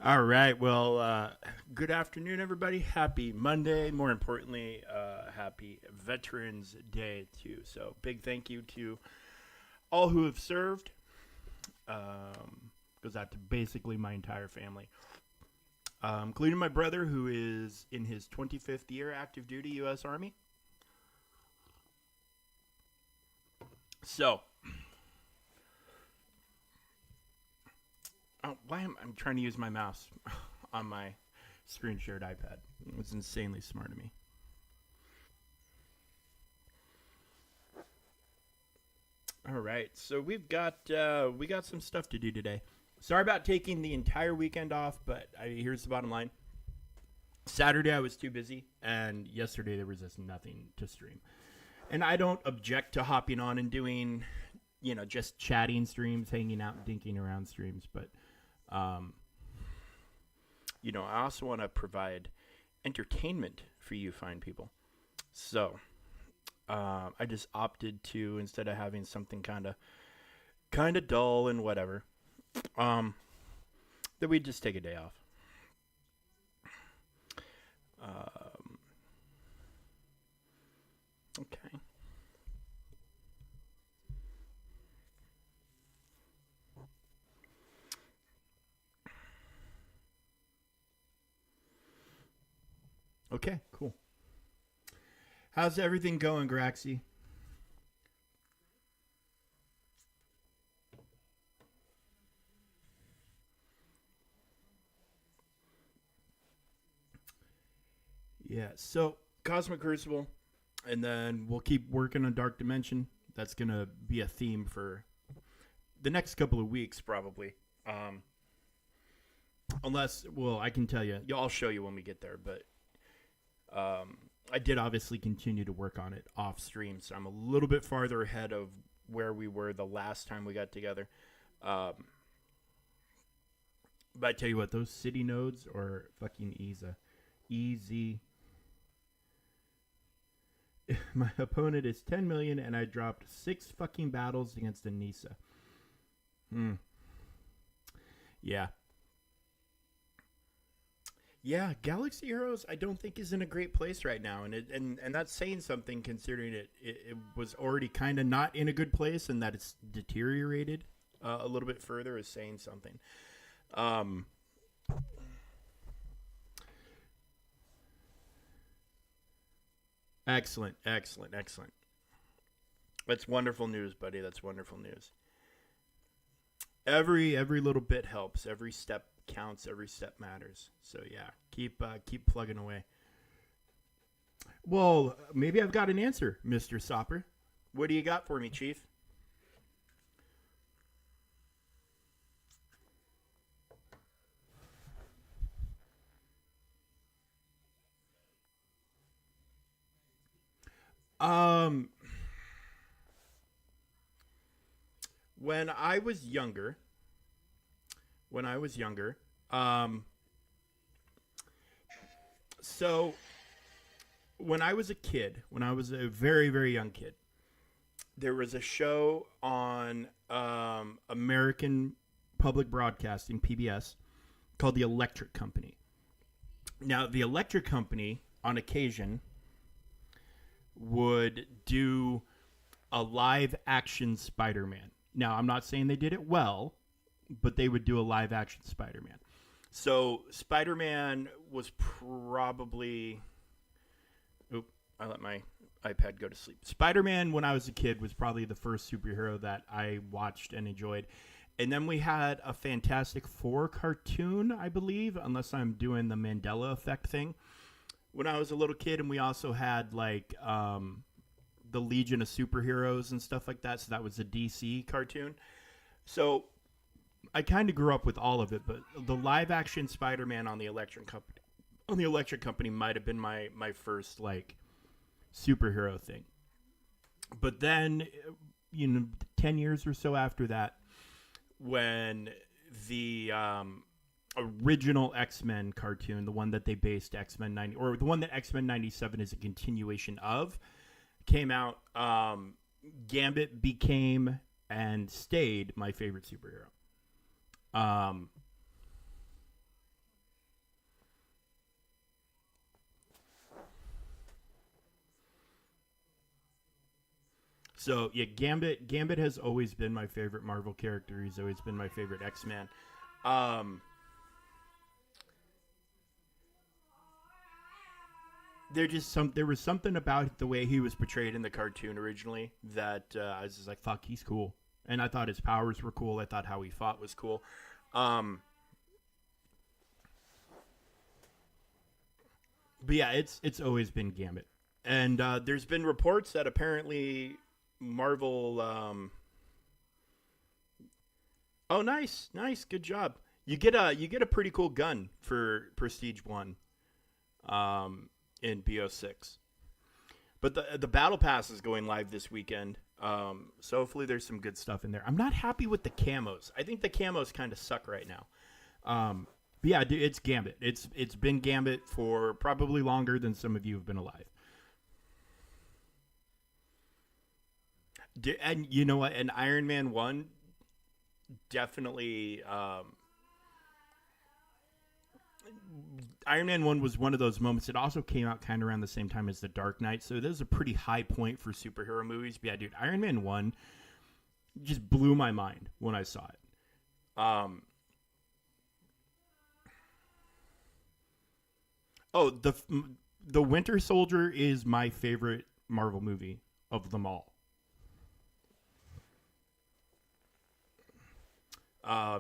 All right. Well, good afternoon, everybody. Happy Monday. More importantly, happy Veterans Day, too. So, big thank you to all who have served. Goes out to basically my entire family, including my brother, who is in his 25th year active duty U.S. Army. So, why am I trying to use my mouse on my screen shared iPad? It's insanely smart of me. All right, so we got some stuff to do today. Sorry about taking the entire weekend off, but here's the bottom line. Saturday I was too busy, and yesterday there was just nothing to stream. And I don't object to hopping on and doing, just chatting streams, hanging out, dinking around streams, but um, I also want to provide entertainment for you fine people. So I just opted to, instead of having something kind of dull and whatever, um, that we just take a day off. Um, okay. Okay. Cool. How's everything going, Graxy? Yeah. So Cosmic Crucible, and then we'll keep working on Dark Dimension. That's gonna be a theme for the next couple of weeks, probably. Um, Unless, well, I can tell you. I'll show you when we get there. But I did obviously continue to work on it off stream, so I'm a little bit farther ahead of where we were the last time we got together. Um, but I tell you what, those city nodes are fucking easy. My opponent is 10 million, and I dropped 6 fucking battles against Anissa. Hmm. Yeah, yeah, Galaxy Heroes I don't think is in a great place right now, and that's saying something considering it was already kind of not in a good place, and that it's deteriorated a little bit further is saying something. Um, Excellent, excellent, excellent. That's wonderful news, buddy. That's wonderful news. Every little bit helps. Every step counts. Every step matters. So yeah, keep plugging away. Well, maybe I've got an answer, Mister Sopper. What do you got for me, Chief? Um, when I was younger, when I was younger, um, so when I was a kid, when I was a very young kid, there was a show on American Public Broadcasting (PBS) called The Electric Company. Now, the Electric Company, on occasion, would do a live action Spider Man. Now, I'm not saying they did it well, but they would do a live action Spider Man. So, Spider Man was probably. Oop, I let my iPad go to sleep. Spider Man, when I was a kid, was probably the first superhero that I watched and enjoyed. And then we had a Fantastic Four cartoon, I believe, unless I'm doing the Mandela effect thing, when I was a little kid, and we also had like the Legion of Superheroes and stuff like that. So that was a DC cartoon. So I kind of grew up with all of it, but the live action Spider-Man on the Electric Company might have been my first like superhero thing. But then, 10 years or so after that, when the original X-Men cartoon, the one that they based X-Men 90, or the one that X-Men 97 is a continuation of, came out, Gambit became and stayed my favorite superhero. Um, So yeah, Gambit has always been my favorite Marvel character. He's always been my favorite X-Man. Um, there was something about the way he was portrayed in the cartoon originally that I was just like, fuck, he's cool. And I thought his powers were cool. I thought how he fought was cool. But yeah, it's always been Gambit. And there's been reports that apparently Marvel. Oh, nice, good job. You get a pretty cool gun for Prestige 1, in BO6. But the battle pass is going live this weekend. So hopefully there's some good stuff in there. I'm not happy with the camos. I think the camos kind of suck right now. But yeah, dude, it's Gambit. It's been Gambit for probably longer than some of you have been alive. And you know what? And Iron Man 1 definitely. Iron Man 1 was one of those moments. It also came out kind of around the same time as The Dark Knight. So this is a pretty high point for superhero movies. But yeah, dude, Iron Man 1 just blew my mind when I saw it. Oh, the Winter Soldier is my favorite Marvel movie of them all.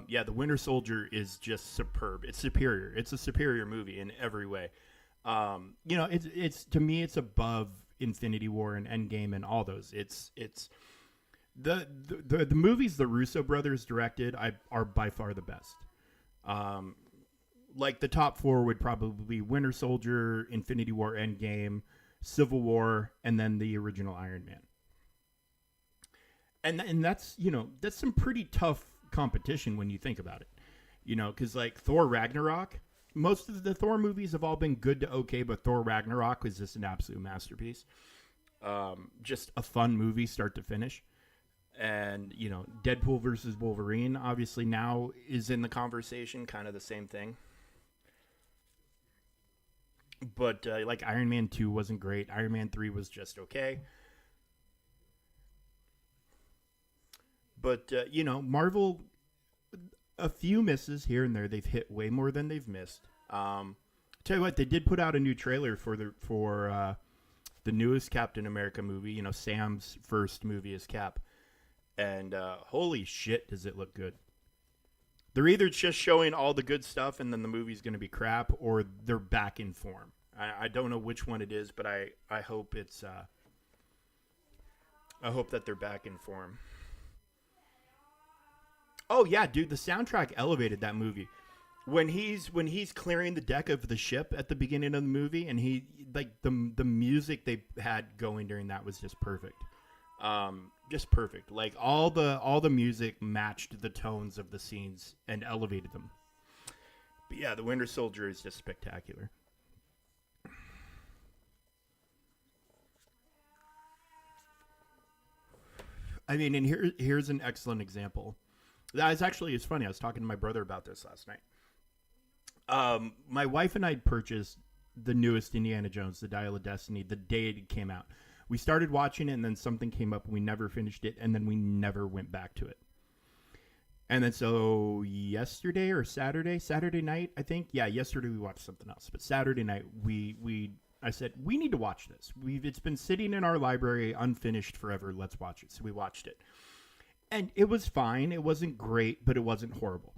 Yeah, the Winter Soldier is just superb. It's superior. It's a superior movie in every way. It's to me, it's above Infinity War and Endgame and all those. It's the movies the Russo brothers directed are by far the best. Like the top four would probably be Winter Soldier, Infinity War, Endgame, Civil War, and then the original Iron Man. And that's some pretty tough competition when you think about it, because like Thor Ragnarok, most of the Thor movies have all been good to okay, but Thor Ragnarok was just an absolute masterpiece. Just a fun movie start to finish. And Deadpool versus Wolverine obviously now is in the conversation, kind of the same thing. But like Iron Man 2 wasn't great. Iron Man 3 was just okay. But, Marvel, a few misses here and there. They've hit way more than they've missed. Tell you what, they did put out a new trailer for the newest Captain America movie. Sam's first movie as Cap. And holy shit, does it look good. They're either just showing all the good stuff and then the movie's going to be crap, or they're back in form. I don't know which one it is, but I hope it's... I hope that they're back in form. Oh yeah, dude, the soundtrack elevated that movie. When he's clearing the deck of the ship at the beginning of the movie, and he like the music they had going during that was just perfect. Just perfect. Like all the music matched the tones of the scenes and elevated them. But yeah, the Winter Soldier is just spectacular. I mean, and here's an excellent example. It's funny. I was talking to my brother about this last night. My wife and I purchased the newest Indiana Jones, The Dial of Destiny, the day it came out. We started watching it, and then something came up, and we never finished it, and then we never went back to it. And then so yesterday or Saturday night, I think. Yeah, yesterday we watched something else, but Saturday night I said we need to watch this. It's been sitting in our library unfinished forever. Let's watch it. So we watched it. And it was fine. It wasn't great, but it wasn't horrible.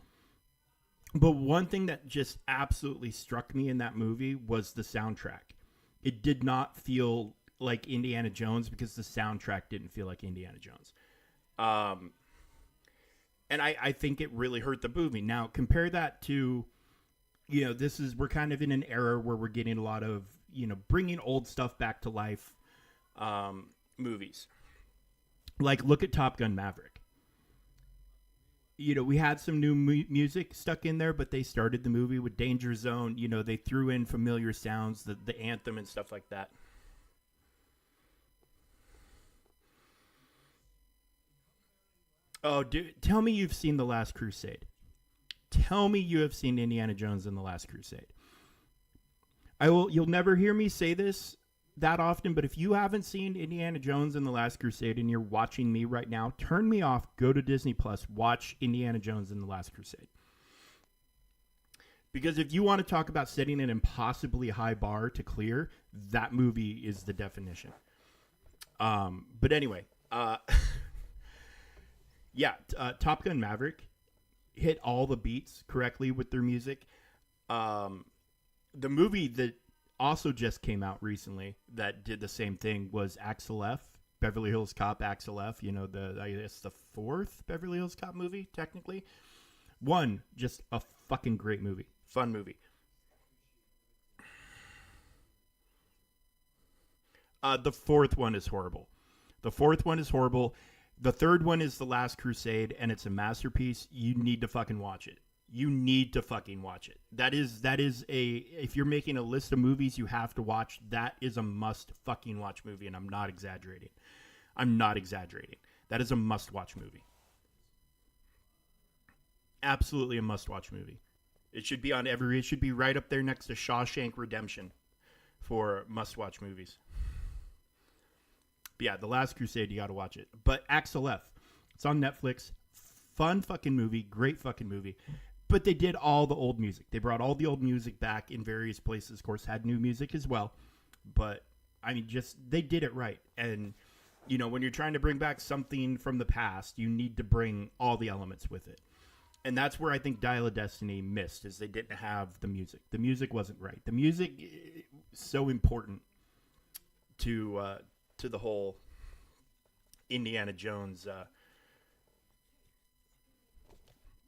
But one thing that just absolutely struck me in that movie was the soundtrack. It did not feel like Indiana Jones because the soundtrack didn't feel like Indiana Jones. And I think it really hurt the movie. Now, compare that to, we're kind of in an era where we're getting a lot of, bringing old stuff back to life movies. Like, look at Top Gun Maverick. We had some new music stuck in there, but they started the movie with Danger Zone. They threw in familiar sounds, the anthem and stuff like that. Oh, dude, tell me you've seen The Last Crusade. Tell me you have seen Indiana Jones and The Last Crusade. You'll never hear me say this that often, but if you haven't seen Indiana Jones and the Last Crusade and you're watching me right now, turn me off, go to Disney Plus, watch Indiana Jones and the Last Crusade. Because if you want to talk about setting an impossibly high bar to clear, that movie is the definition. But anyway, Top Gun Maverick hit all the beats correctly with their music. The movie that also just came out recently that did the same thing was Axel F. Beverly Hills Cop Axel F. You know, I guess the fourth Beverly Hills Cop movie, technically. One, just a fucking great movie. Fun movie. The fourth one is horrible. The third one is The Last Crusade, and it's a masterpiece. You need to fucking watch it. That is if you're making a list of movies you have to watch, that is a must fucking watch movie, and I'm not exaggerating. That is a must watch movie. Absolutely a must watch movie. It should be right up there next to Shawshank Redemption for must watch movies. But yeah, The Last Crusade, you got to watch it. But Axel F, it's on Netflix. Fun fucking movie, great fucking movie. But they did all the old music. They brought all the old music back in various places. Of course, had new music as well. But, I mean, they did it right. And, you know, when you're trying to bring back something from the past, you need to bring all the elements with it. And that's where I think Dial of Destiny missed, is they didn't have the music. The music wasn't right. The music is so important to the whole Indiana Jones.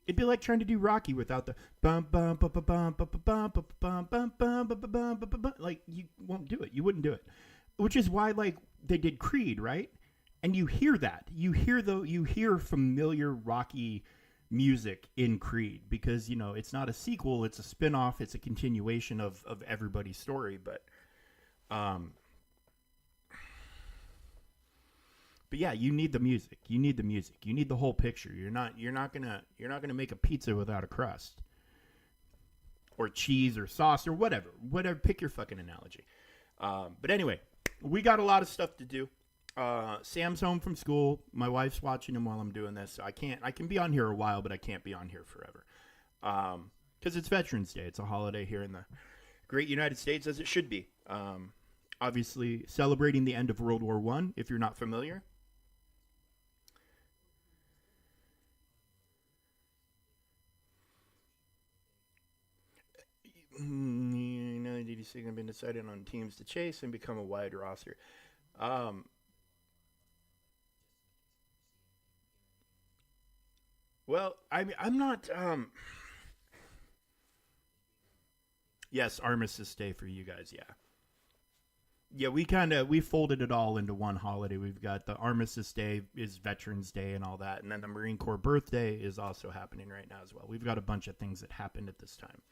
It'd be like trying to do Rocky without the bum bum bum bum bum bum bum bum bum bum bum bum. Like, you won't do it. You wouldn't do it. Which is why, like, they did Creed, right? And you hear that. You hear familiar Rocky music in Creed, because, you know, it's not a sequel, it's a spin-off, it's a continuation of everybody's story. But yeah, you need the music. You need the whole picture. You're not gonna make a pizza without a crust, or cheese, or sauce, or whatever. Pick your fucking analogy. But anyway, we got a lot of stuff to do. Sam's home from school. My wife's watching him while I'm doing this. So I can be on here a while, but I can't be on here forever. Because it's Veterans Day. It's a holiday here in the great United States, as it should be. Obviously, celebrating the end of World War I, if you're not familiar. Have been decided on teams to chase and become a wide roster. Well, I'm not. Yes, Armistice Day for you guys. Yeah. We folded it all into one holiday. We've got the Armistice Day is Veterans Day and all that, and then the Marine Corps birthday is also happening right now as well. We've got a bunch of things that happened at this time.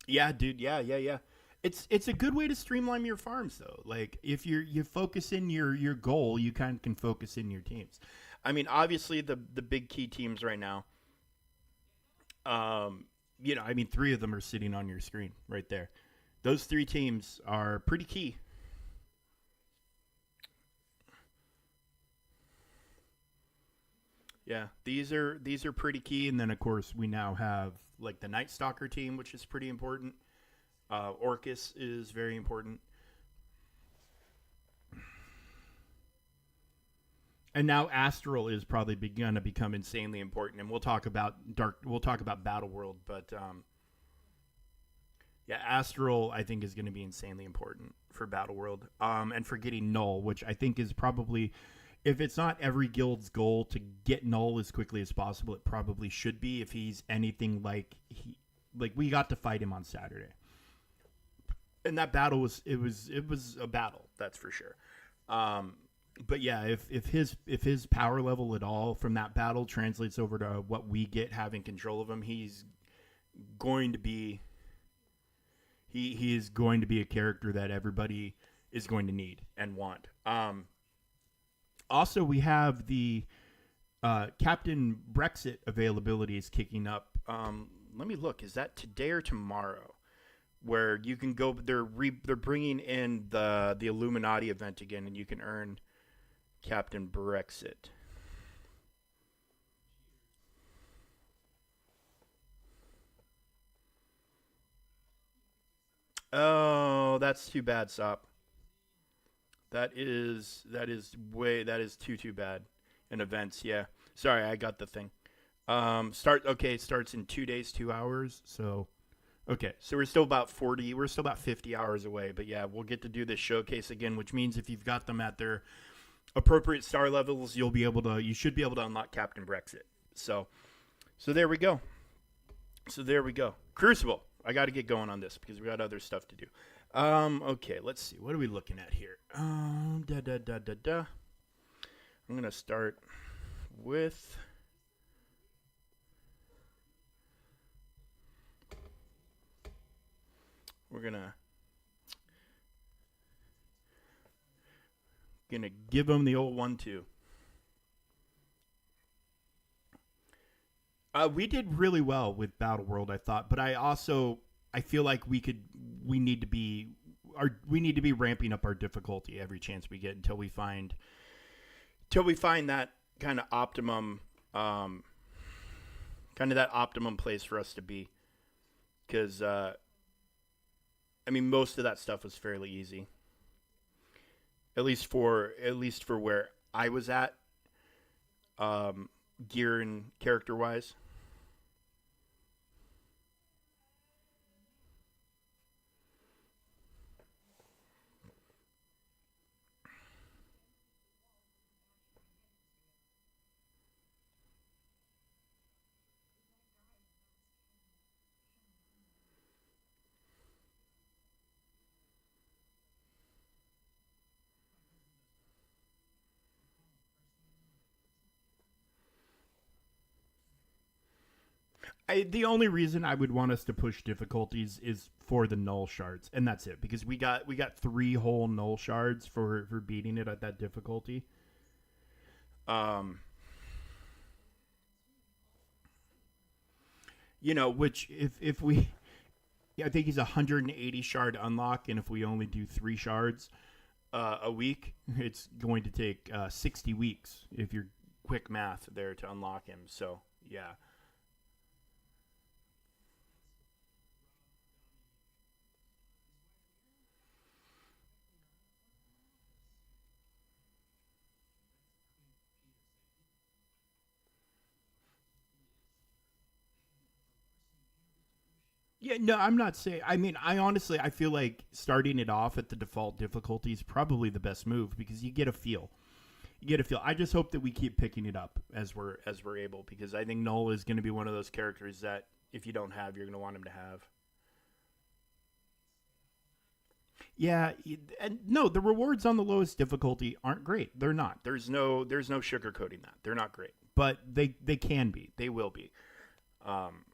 Yeah, dude. Yeah. It's a good way to streamline your farms, though. Like, if you focus in your goal, you kind of can focus in your teams. I mean, obviously the big key teams right now. I mean, three of them are sitting on your screen right there. Those three teams are pretty key. Yeah, these are pretty key, and then of course we now have like the Night Stalker team, which is pretty important. Orcus is very important, and now Astral is probably going to become insanely important. And we'll talk about Battleworld, but yeah, Astral I think is going to be insanely important for Battleworld, and for getting Null, which I think is probably. If it's not every guild's goal to get Null as quickly as possible, it probably should be. If he's anything like we got to fight him on Saturday, and that battle was a battle, that's for sure. But yeah, if his power level at all from that battle translates over to what we get having control of him, he's going to be he is going to be a character that everybody is going to need and want. Also, we have the Captain Brexit availability is kicking up. Let me look. Is that today or tomorrow? Where you can go, they're bringing in the Illuminati event again, and you can earn Captain Brexit. Oh, that's too bad, Sop. That is too bad. In events, yeah. Sorry, I got the thing. It starts in 2 days, 2 hours. So okay, so we're still about 40. We're still about 50 hours away. But yeah, we'll get to do this showcase again, which means if you've got them at their appropriate star levels, you should be able to unlock Captain Brexit. So there we go. Crucible. I got to get going on this because we got other stuff to do. Okay, let's see. What are we looking at here? I'm gonna start with. We're gonna give them the old 1-2. We did really well with Battleworld, I thought, but I feel like we need to be ramping up our difficulty every chance we get until we find that kind of optimum place for us to be, because most of that stuff was fairly easy, at least for where I was at, gear and character wise. The only reason I would want us to push difficulties is for the null shards, and that's it. Because we got 3 whole null shards for beating it at that difficulty. Which if we, yeah, I think he's 180 shard unlock, and if we only do 3 shards a week, it's going to take 60 weeks if you're quick math there to unlock him. So yeah. Yeah, no, I'm not saying. I honestly, I feel like starting it off at the default difficulty is probably the best move because you get a feel. I just hope that we keep picking it up as we're able, because I think Null is going to be one of those characters that if you don't have, you're going to want him to have. Yeah, and no, the rewards on the lowest difficulty aren't great. They're not. There's no sugarcoating that. They're not great, but they can be. They will be. Um,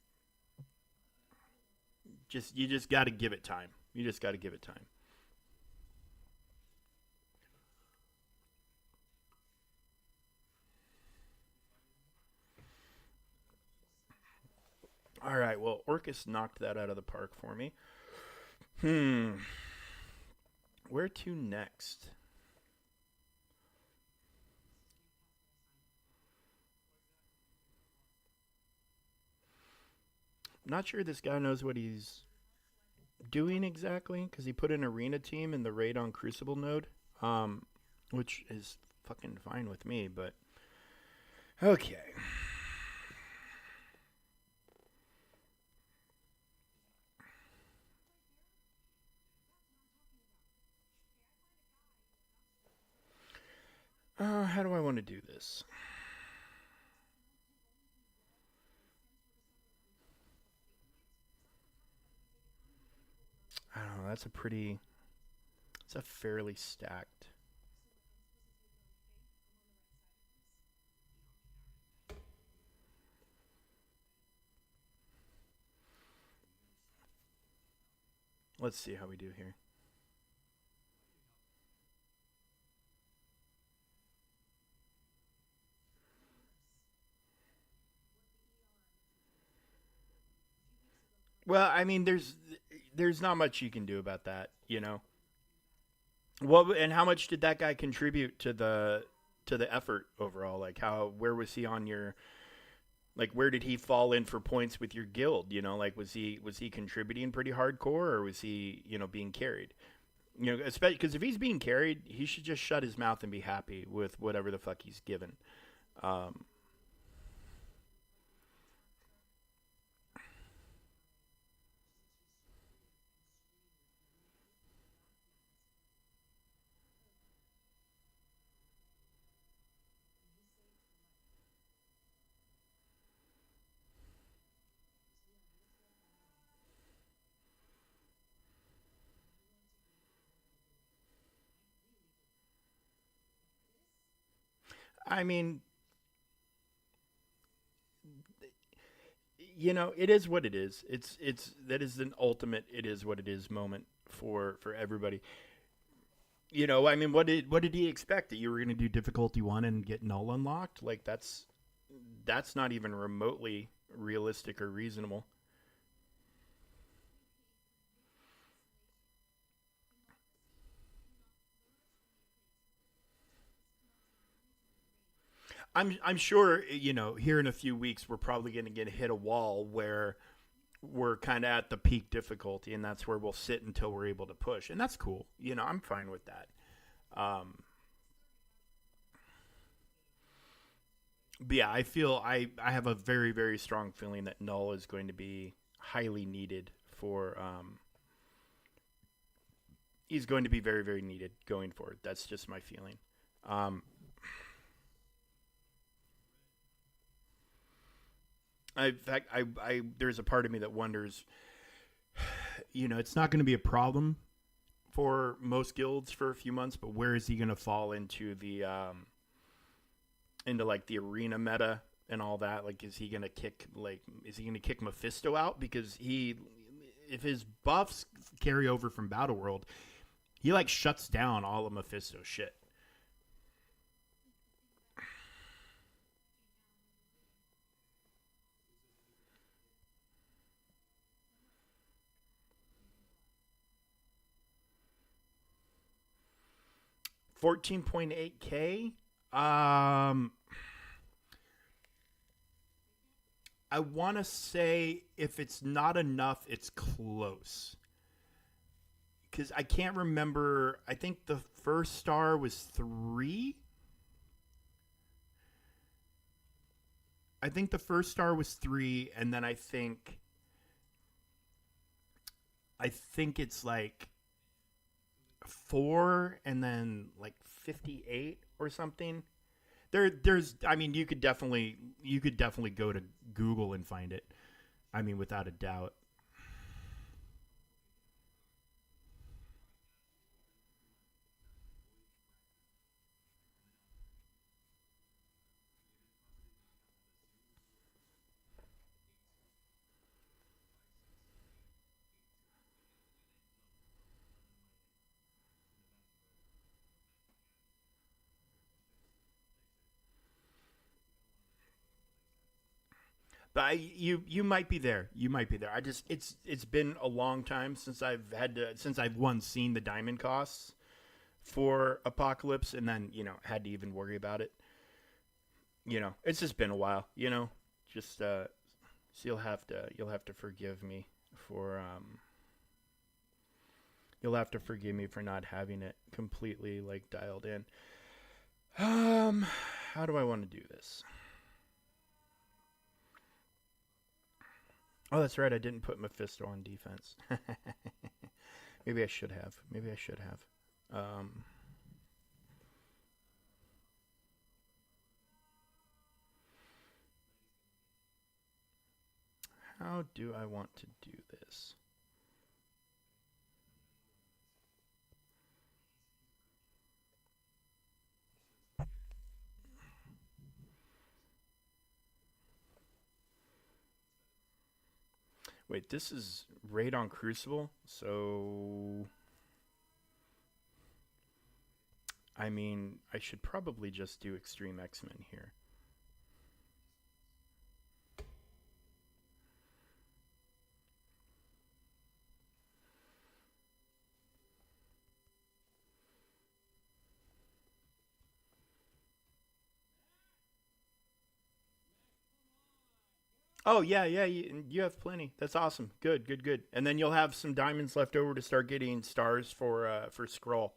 you just got to give it time. You just got to give it time. All right. Well, Orcus knocked that out of the park for me. Where to next? I'm not sure this guy knows what he's doing exactly, because he put an arena team in the raid on Crucible node, which is fucking fine with me, but okay. How do I want to do this? I don't know. It's a fairly stacked. Let's see how we do here. Well, I mean, there's not much you can do about that, you know. What and how much did that guy contribute to the effort overall? Like how where was he on your like where did he fall in for points with your guild? You know, like was he contributing pretty hardcore or was he being carried? You know, especially because if he's being carried, he should just shut his mouth and be happy with whatever the fuck he's given. Um, I mean, it is what it is. It's that is an ultimate it is what it is moment for everybody. I mean, what did he expect that you were going to do difficulty 1 and get null unlocked? Like that's not even remotely realistic or reasonable. I'm sure here in a few weeks we're probably going to get hit a wall where we're kind of at the peak difficulty, and that's where we'll sit until we're able to push, and that's cool. I'm fine with that. Um, but yeah, I have a very very strong feeling that null is going to be highly needed for he's going to be very very needed going forward. That's just my feeling. Um, in fact, there's a part of me that wonders, it's not going to be a problem for most guilds for a few months, but where is he going to fall into the into like the arena meta and all that? Like, is he going to kick Mephisto out because if his buffs carry over from Battleworld, he like shuts down all of Mephisto shit. 14.8k. I want to say if it's not enough, it's close. Because I can't remember. I think the first star was 3. I think the first star was 3, and then I think it's like 4, and then like 58 or something. There's I mean you could definitely go to Google and find it. I mean, without a doubt. But you might be there. You might be there. I just it's been a long time since I've once seen the diamond costs for Apocalypse, and then had to even worry about it. It's just been a while. Just so you'll have to forgive me for you'll have to forgive me for not having it completely like dialed in. Um, how do I want to do this? Oh, that's right. I didn't put Mephisto on defense. Maybe I should have. Maybe I should have. Um, how do I want to do this? Wait, this is raid on Crucible, so I mean, I should probably just do Extreme X-Men here. Oh yeah, yeah. You have plenty. That's awesome. Good, good, good. And then you'll have some diamonds left over to start getting stars for scroll.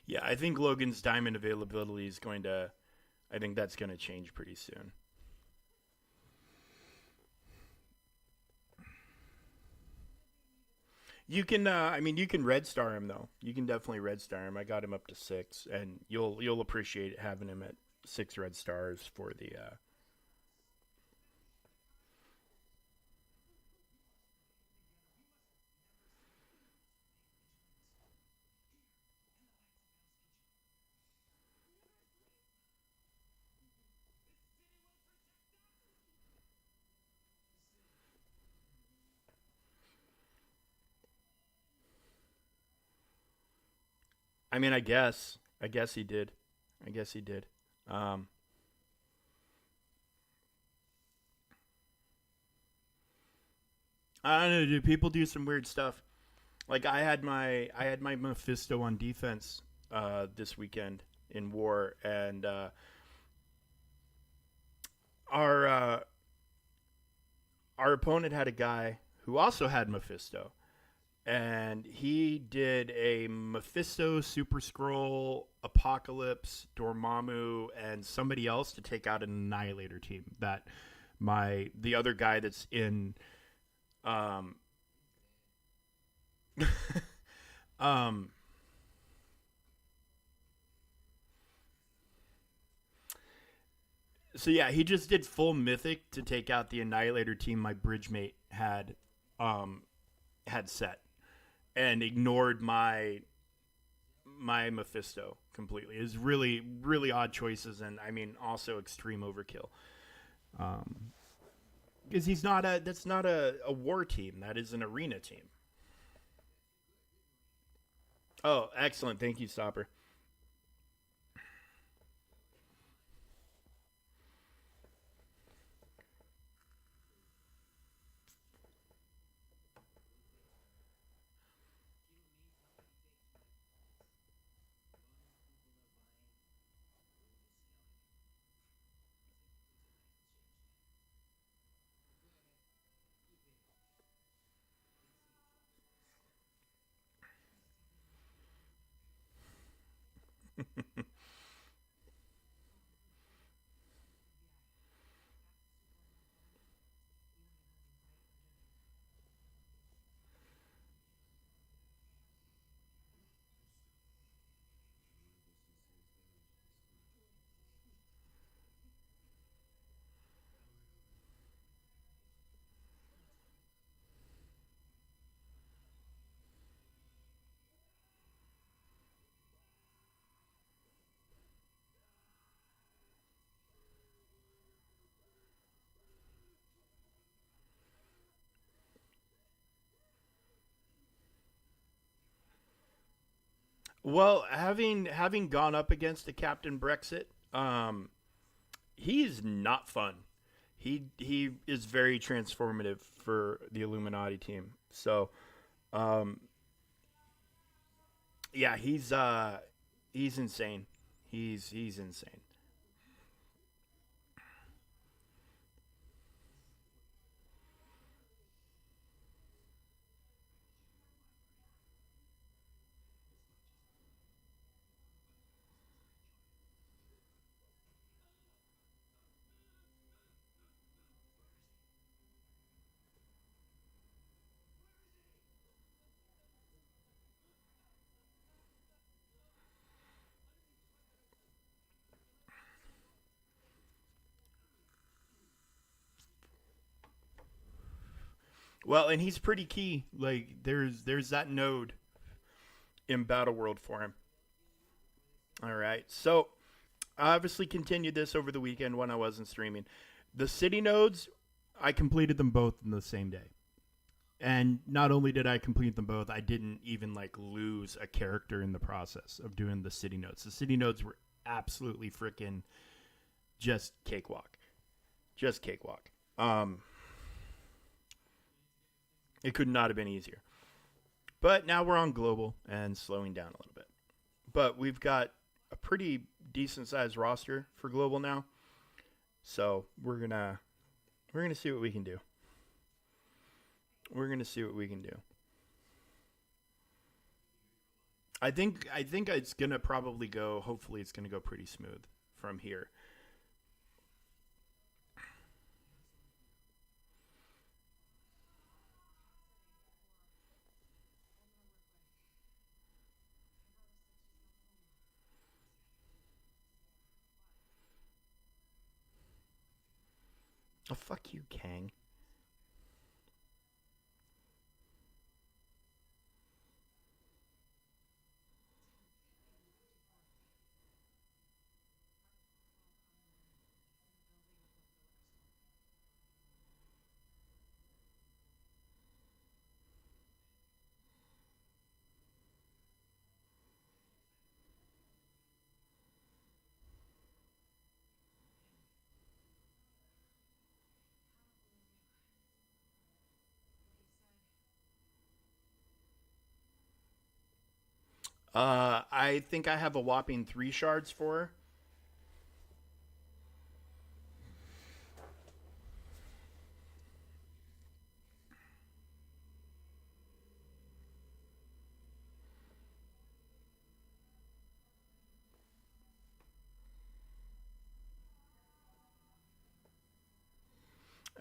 Yeah, I think Logan's diamond availability is going to. I think that's going to change pretty soon. You can, I mean, you can red star him though. You can definitely red star him. I got him up to 6, and you'll appreciate having him at 6 red stars for the. I mean, I guess he did. I guess he did. Um, I don't know. Do people do some weird stuff? Like I had my Mephisto on defense this weekend in war, and our our opponent had a guy who also had Mephisto, and he did a Mephisto, Super Scroll, Apocalypse, Dormammu, and somebody else to take out an Annihilator team. That my the other guy that's in um um so yeah, he just did full mythic to take out the Annihilator team my bridge mate um had set, and ignored my Mephisto completely. It's really really odd choices, and I mean also extreme overkill. Um, because he's not a that's not a war team. That is an arena team. Oh, excellent! Thank you, Stopper. Well, having gone up against a Captain Brexit, he's not fun. He is very transformative for the Illuminati team. So, um, yeah, he's insane. He's insane. Well, and he's pretty key. Like there's that node in Battleworld for him. All right. So I obviously continued this over the weekend when I wasn't streaming. The city nodes, I completed them both in the same day. And not only did I complete them both, I didn't even like lose a character in the process of doing the city nodes. The city nodes were absolutely freaking just cakewalk. Just cakewalk. It could not have been easier. But now we're on global and slowing down a little bit. But we've got a pretty decent sized roster for global now. So we're gonna see what we can do. We're gonna see what we can do. I think it's gonna probably go. Hopefully, it's gonna go pretty smooth from here. Oh, fuck you, Kang. I think I have a whopping 3 shards for her.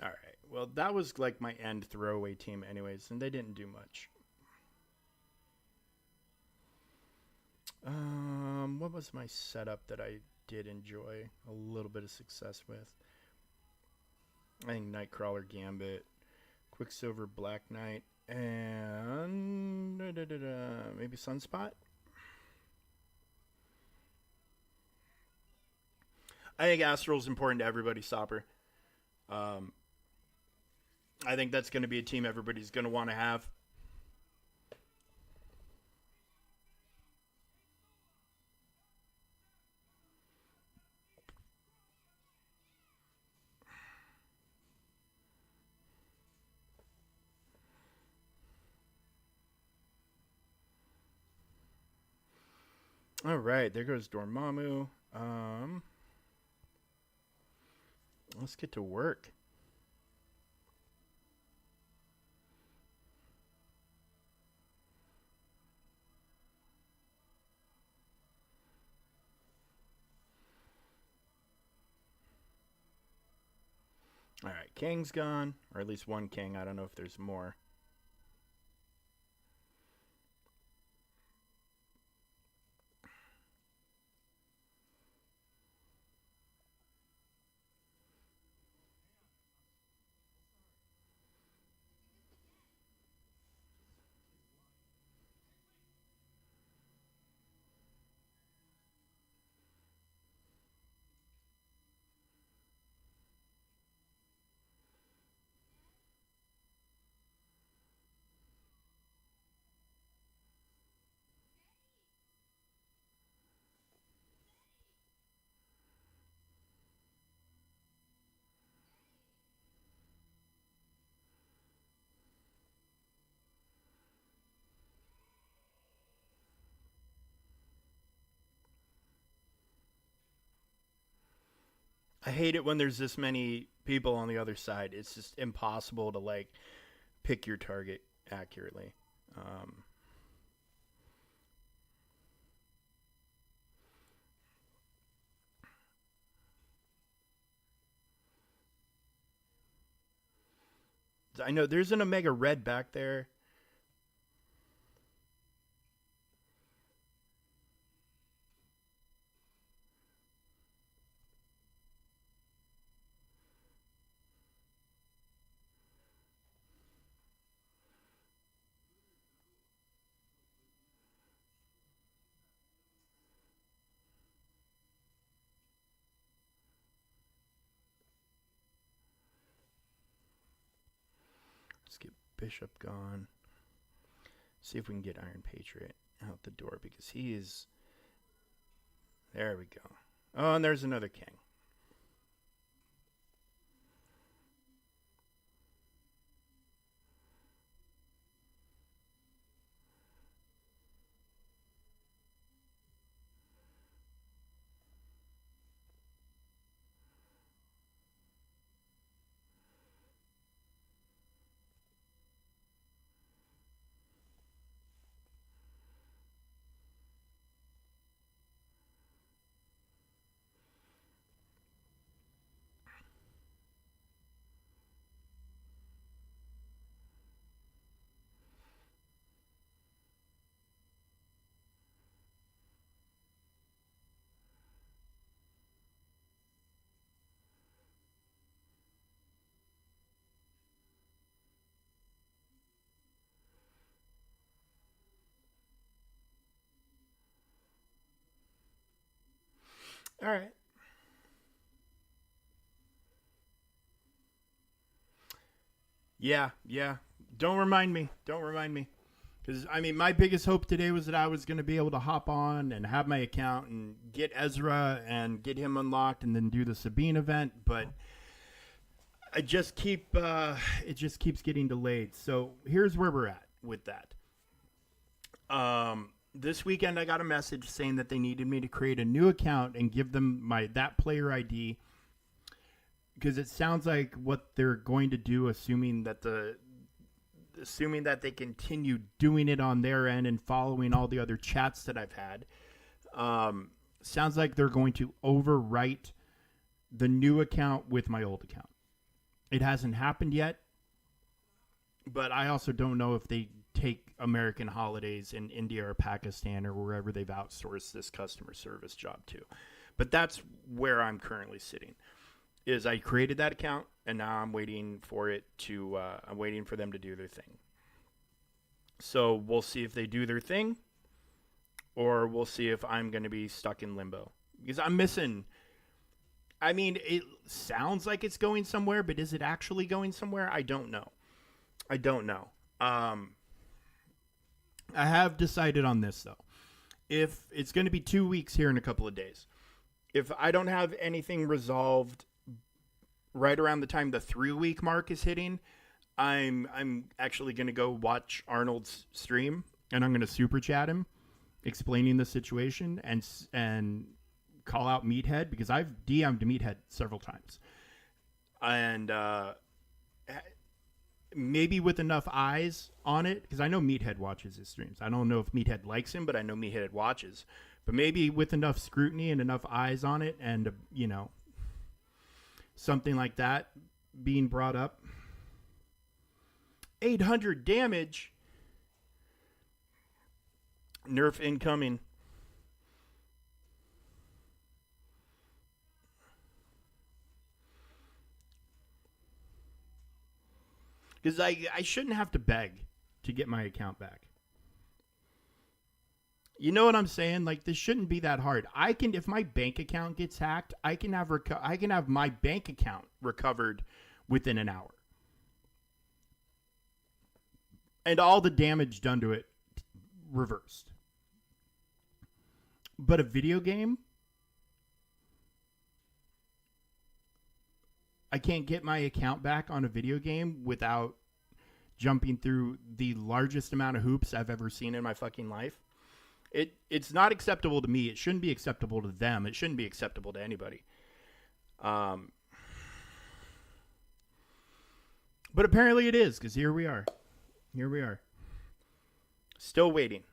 All right. Well, that was like my end throwaway team, anyways, and they didn't do much. What was my setup that I did enjoy a little bit of success with? I think Nightcrawler Gambit, Quicksilver Black Knight, and maybe Sunspot. I think Astral's important to everybody, Stopper. I think that's going to be a team everybody's going to want to have. All right, there goes Dormammu. Let's get to work. All right, Kang's gone, or at least one King. I don't know if there's more. I hate it when there's this many people on the other side. It's just impossible to like pick your target accurately. I know there's an Omega Red back there. Let's get Bishop gone. See if we can get Iron Patriot out the door because he is... There we go. Oh, and there's another king. All right. Yeah. Don't remind me. Because, I mean, my biggest hope today was that I was going to be able to hop on and have my account and get Ezra and get him unlocked and then do the Sabine event. But I just keep, it just keeps getting delayed. So here's where we're at with that. This weekend I got a message saying that they needed me to create a new account and give them that player ID. Because it sounds like what they're going to do, assuming that they continue doing it on their end and following all the other chats that I've had, sounds like they're going to overwrite the new account with my old account. It hasn't happened yet, but I also don't know if they take American holidays in India or Pakistan or wherever they've outsourced this customer service job to. But that's where I'm currently sitting. Is I created that account and now I'm waiting for it to. I'm waiting for them to do their thing. So we'll see if they do their thing, or we'll see if I'm going to be stuck in limbo because I'm missing. I mean, it sounds like it's going somewhere, but is it actually going somewhere? I don't know. I have decided on this though. If it's going to be 2 weeks here in a couple of days, if I don't have anything resolved right around the time the 3-week mark is hitting, I'm actually going to go watch Arnold's stream and I'm going to super chat him explaining the situation and call out Meathead because I've DM'd Meathead several times. And maybe with enough eyes on it, because I know Meathead watches his streams. I don't know if Meathead likes him, but I know Meathead watches. But maybe with enough scrutiny and enough eyes on it and, something like that being brought up. 800 damage. Nerf incoming. Because I shouldn't have to beg to get my account back. You know what I'm saying? Like, this shouldn't be that hard. If my bank account gets hacked, I can have my bank account recovered within an hour. And all the damage done to it reversed. But a video game, I can't get my account back on a video game without jumping through the largest amount of hoops I've ever seen in my fucking life. It's not acceptable to me. It shouldn't be acceptable to them. It shouldn't be acceptable to anybody. But apparently it is, because here we are. Still waiting.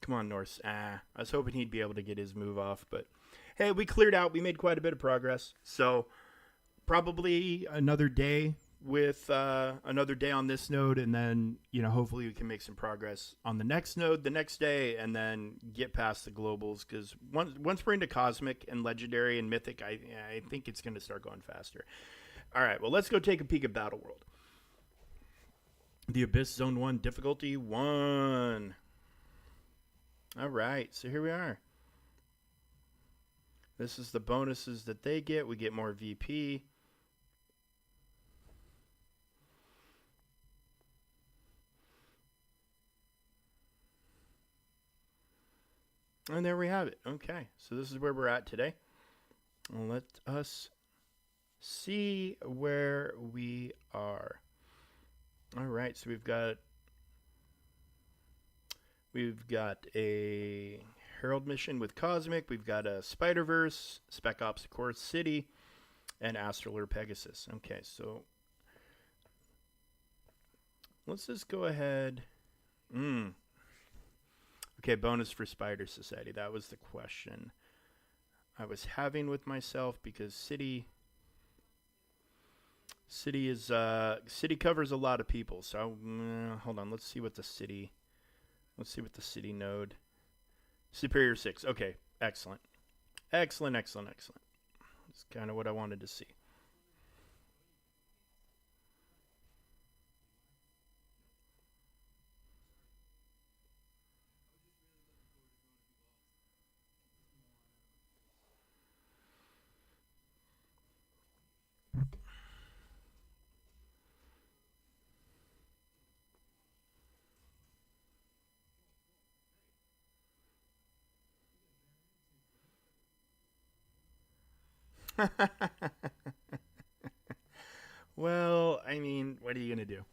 Come on, Norse. I was hoping he'd be able to get his move off, but hey, we cleared out. We made quite a bit of progress. So probably another day with another day on this node, and then hopefully we can make some progress on the next node the next day, and then get past the globals. Because once we're into Cosmic and Legendary and Mythic, I think it's going to start going faster. All right, well, let's go take a peek at Battleworld. The Abyss Zone 1 difficulty 1. All right, so here we are. This is the bonuses that they get. We get more VP. And there we have it. Okay, so this is where we're at today. Let us see where we are. All right, so we've got a Herald mission with Cosmic. We've got a Spider-Verse, Spec Ops Core City, and Astral or Pegasus. Okay, so let's just go ahead. Okay, bonus for Spider Society. That was the question I was having with myself because City covers a lot of people. So hold on, let's see what the city node. Superior 6. Okay, excellent. Excellent. That's kind of what I wanted to see. Well, I mean, what are you going to do?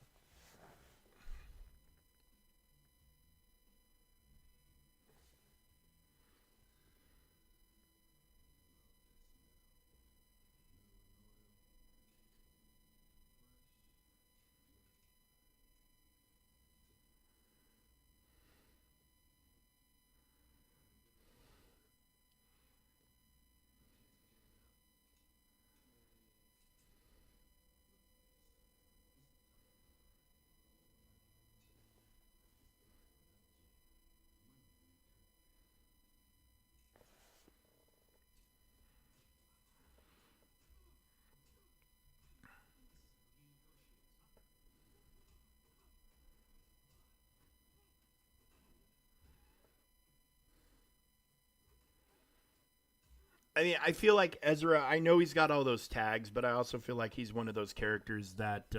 I mean, I feel like Ezra, I know he's got all those tags, but I also feel like he's one of those characters that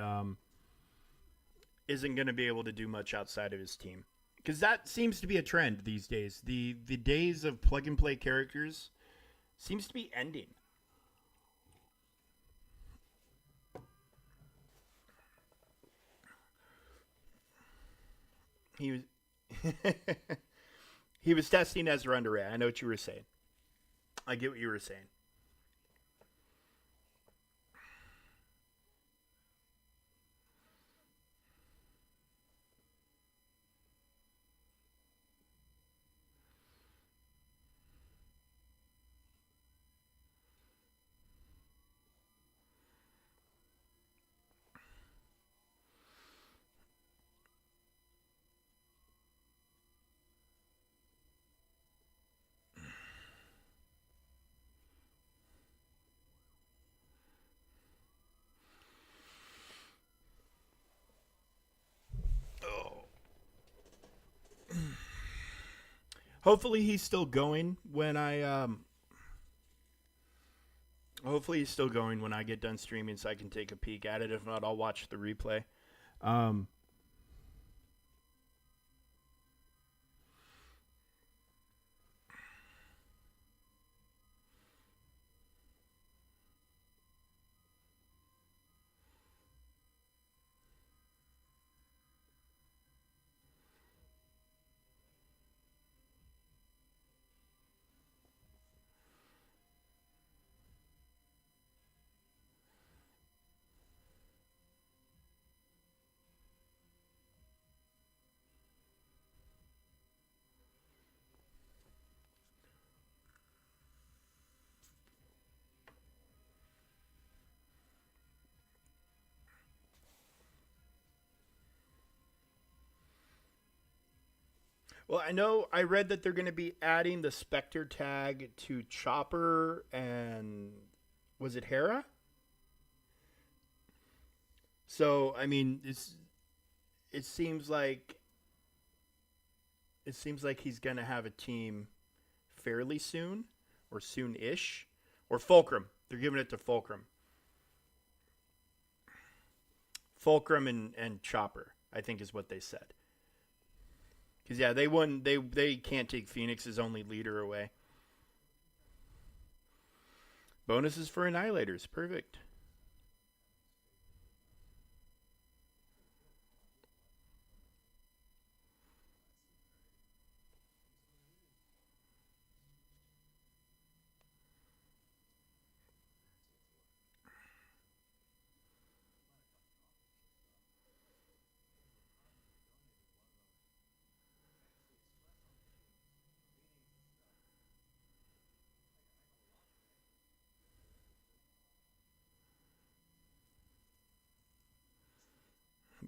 isn't going to be able to do much outside of his team. Because that seems to be a trend these days. The days of plug and play characters seems to be ending. He was he was testing Ezra under Ray. I know what you were saying. I get what you were saying. Oh. Hopefully he's still going when I hopefully he's still going when I get done streaming so I can take a peek at it. If not, I'll watch the replay. Um Well, I know I read that they're going to be adding the Spectre tag to Chopper and was it Hera? So, I mean, it seems like it seems like he's going to have a team fairly soon, or soon-ish, or Fulcrum. They're giving it to Fulcrum. Fulcrum and Chopper, I think, is what they said. Because yeah, they won. They can't take Phoenix's only leader away. Bonuses for Annihilators, perfect.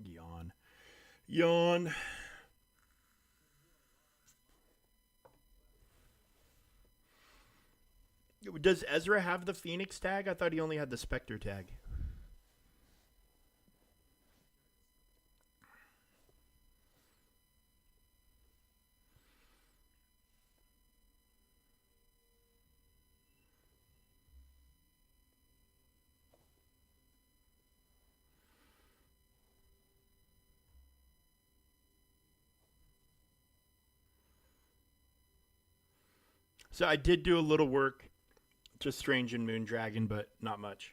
Yawn. Yawn. Does Ezra have the Phoenix tag? I thought he only had the Spectre tag. So I did do a little work, just Strange and Moondragon, but not much.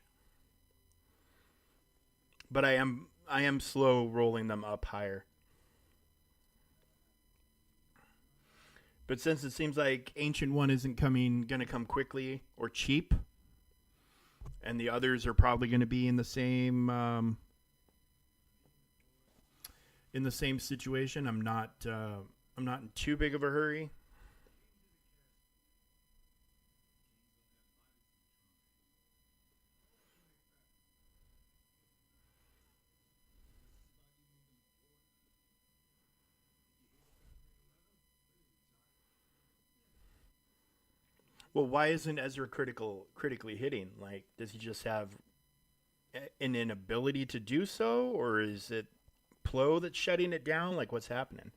But I am slow rolling them up higher. But since it seems like Ancient One isn't gonna come quickly or cheap, and the others are probably gonna be in the same situation, I'm not in too big of a hurry. Well, why isn't Ezra critically hitting? Like, does he just have an inability to do so, or is it Plo that's shutting it down? Like, what's happening?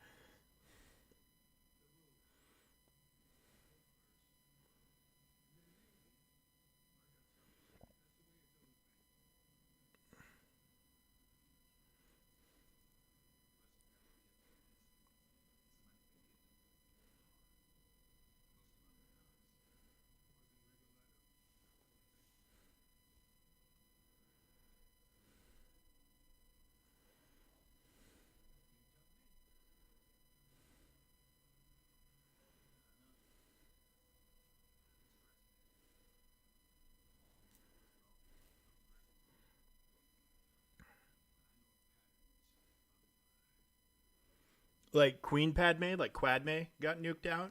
Like Queen Padme, like Quadme got nuked out.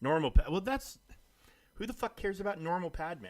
Well, that's who the fuck cares about normal Padme?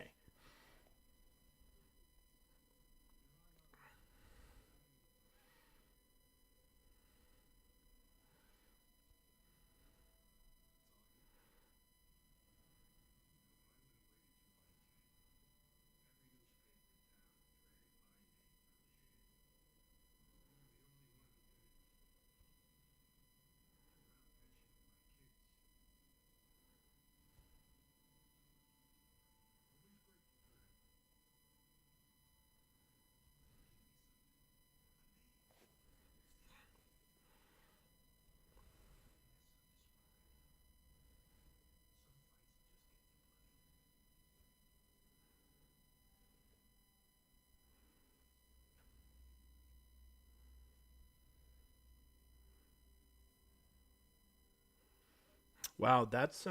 Wow, that's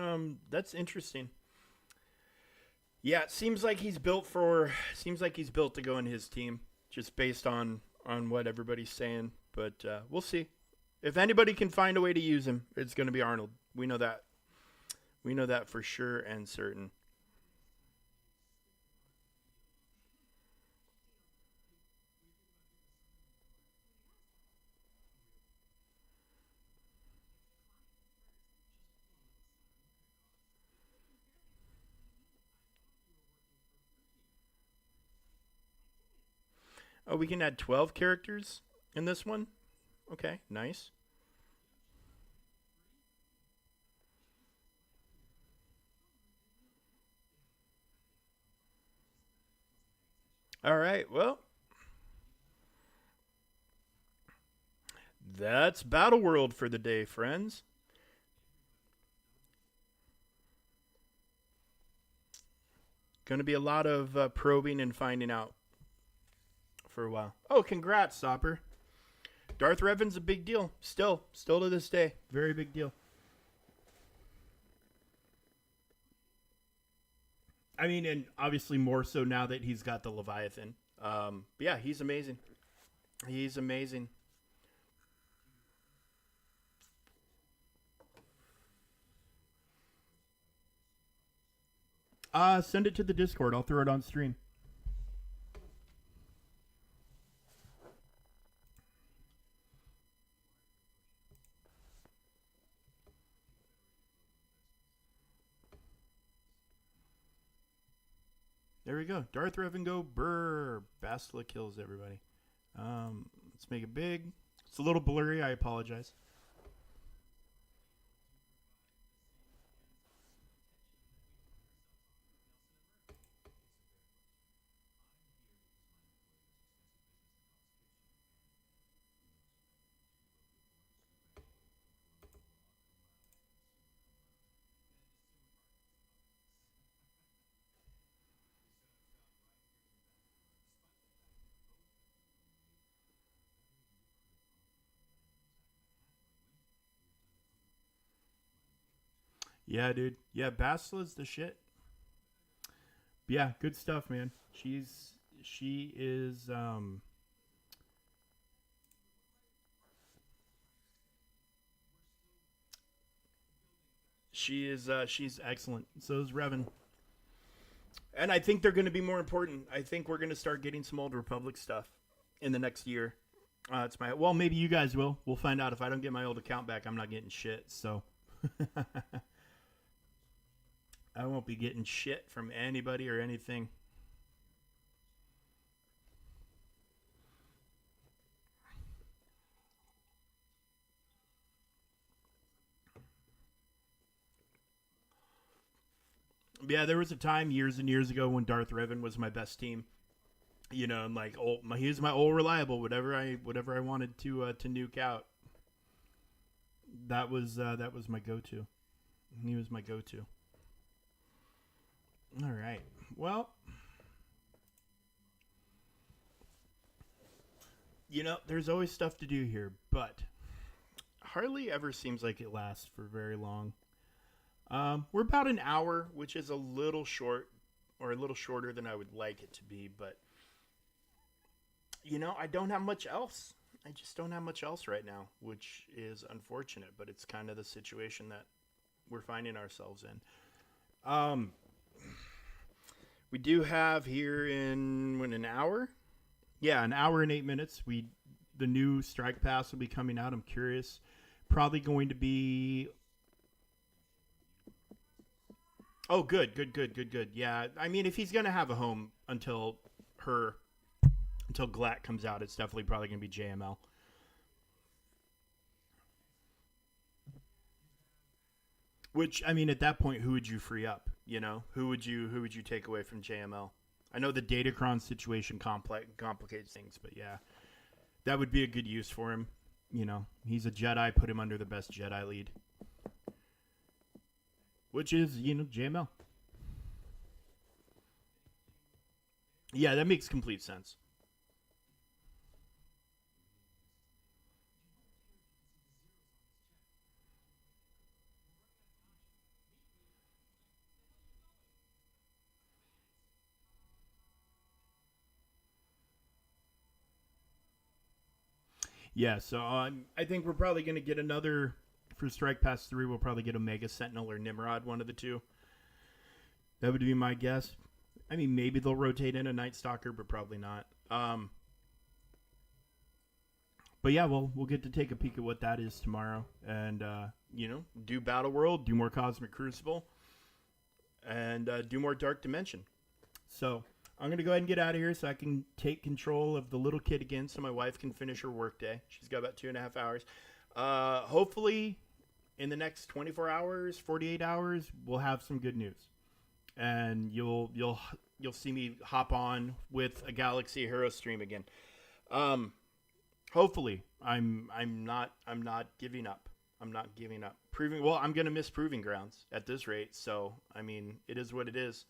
interesting. Yeah, it seems like he's built to go in his team, just based on what everybody's saying. But we'll see. If anybody can find a way to use him, it's going to be Arnold. We know that. We know that for sure and certain. Oh, we can add 12 characters in this one? Okay, nice. All right, well, that's Battleworld for the day, friends. Going to be a lot of probing and finding out for a while. Oh, congrats, Sopper. Darth Revan's a big deal. Still to this day. Very big deal. I mean, and obviously more so now that he's got the Leviathan. Yeah, he's amazing. He's amazing. Send it to the Discord. I'll throw it on stream. There we go. Darth Revan go brr. Bastila kills everybody. Let's make it big. It's a little blurry. I apologize. Yeah, dude. Yeah, Basila's the shit. Yeah, good stuff, man. She is she's excellent. So is Revan. And I think they're going to be more important. I think we're going to start getting some Old Republic stuff in the next year. It's my well, maybe you guys will. We'll find out. If I don't get my old account back, I'm not getting shit. So I won't be getting shit from anybody or anything. Yeah, there was a time years and years ago when Darth Revan was my best team. You know, I'm like, oh, he's my old reliable. Whatever I wanted to nuke out. That was my go-to. He was my go-to. All right. Well, there's always stuff to do here, but hardly ever seems like it lasts for very long. We're about an hour, which is a little short, or a little shorter than I would like it to be, but I don't have much else. I just don't have much else right now, which is unfortunate, but it's kind of the situation that we're finding ourselves in. We do have here in an hour. Yeah, an hour and 8 minutes. The new Strike Pass will be coming out. I'm curious. Probably going to be. Oh, good. Yeah, I mean, if he's gonna have a home until Glatt comes out, it's definitely probably gonna be JML. Which, I mean, at that point, who would you free up? Who would you take away from JML? I know the Datacron situation complicates things, but yeah, that would be a good use for him. He's a Jedi. Put him under the best Jedi lead, which is JML. Yeah, that makes complete sense. Yeah, so I think we're probably going to get another for Strike Pass 3. We'll probably get Omega Sentinel or Nimrod, one of the two. That would be my guess. I mean, maybe they'll rotate in a Night Stalker, but probably not. But yeah, we'll get to take a peek at what that is tomorrow, and do Battle World, do more Cosmic Crucible, and do more Dark Dimension. So, I'm going to go ahead and get out of here so I can take control of the little kid again so my wife can finish her workday. She's got about 2.5 hours. Hopefully, in the next 24 hours, 48 hours, we'll have some good news. And you'll see me hop on with a Galaxy Hero stream again. Hopefully, I'm not giving up. I'm not giving up. I'm going to miss Proving Grounds at this rate. So, I mean, it is what it is.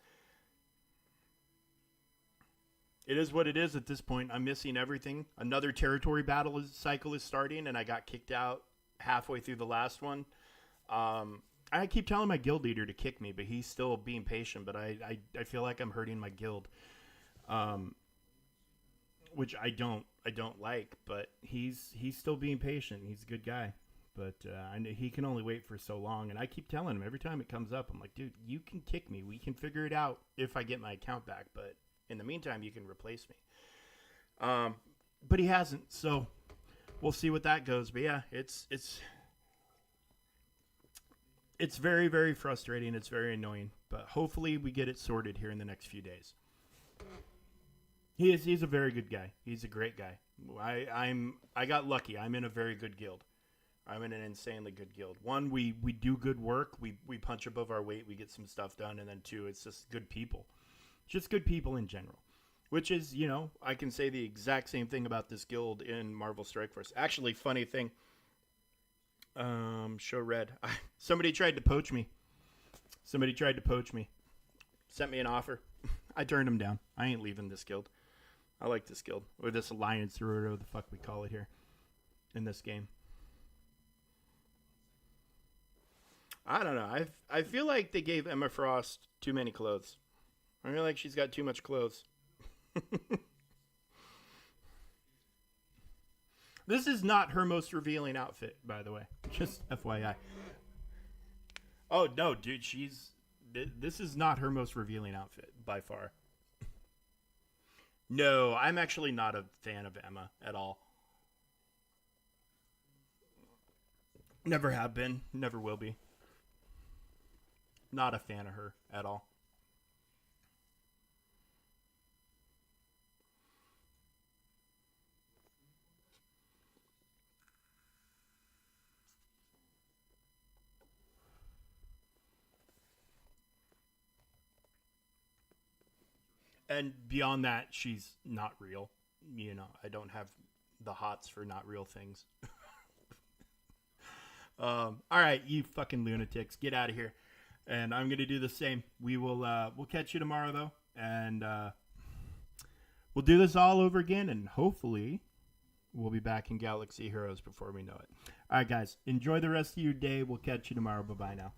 It is what it is at this point. I'm missing everything. Another territory battle cycle is starting, and I got kicked out halfway through the last one. I keep telling my guild leader to kick me, but he's still being patient. But I feel like I'm hurting my guild, which I don't like. But he's still being patient. He's a good guy, but I know he can only wait for so long. And I keep telling him every time it comes up, I'm like, dude, you can kick me. We can figure it out if I get my account back. But in the meantime, you can replace me. But he hasn't, so we'll see what that goes. But yeah, it's very, very frustrating. It's very annoying. But hopefully we get it sorted here in the next few days. He's a very good guy. He's a great guy. I got lucky. I'm in a very good guild. I'm in an insanely good guild. One, we do good work. We punch above our weight. We get some stuff done. And then two, it's just good people. Just good people in general. Which is, I can say the exact same thing about this guild in Marvel Strike Force. Actually, funny thing. Show red. Somebody tried to poach me. Sent me an offer. I turned him down. I ain't leaving this guild. I like this guild. Or this alliance, or whatever the fuck we call it here. In this game. I don't know. I feel like they gave Emma Frost too many clothes. I feel like she's got too much clothes. This is not her most revealing outfit, by the way. Just FYI. Oh, no, dude. This is not her most revealing outfit, by far. No, I'm actually not a fan of Emma at all. Never have been. Never will be. Not a fan of her at all. And beyond that, she's not real. I don't have the hots for not real things. All right, you fucking lunatics, get out of here. And I'm gonna do the same. We'll catch you tomorrow though, and we'll do this all over again, and hopefully we'll be back in Galaxy Heroes before we know it. All right, guys, enjoy the rest of your day. We'll catch you tomorrow. Bye bye now.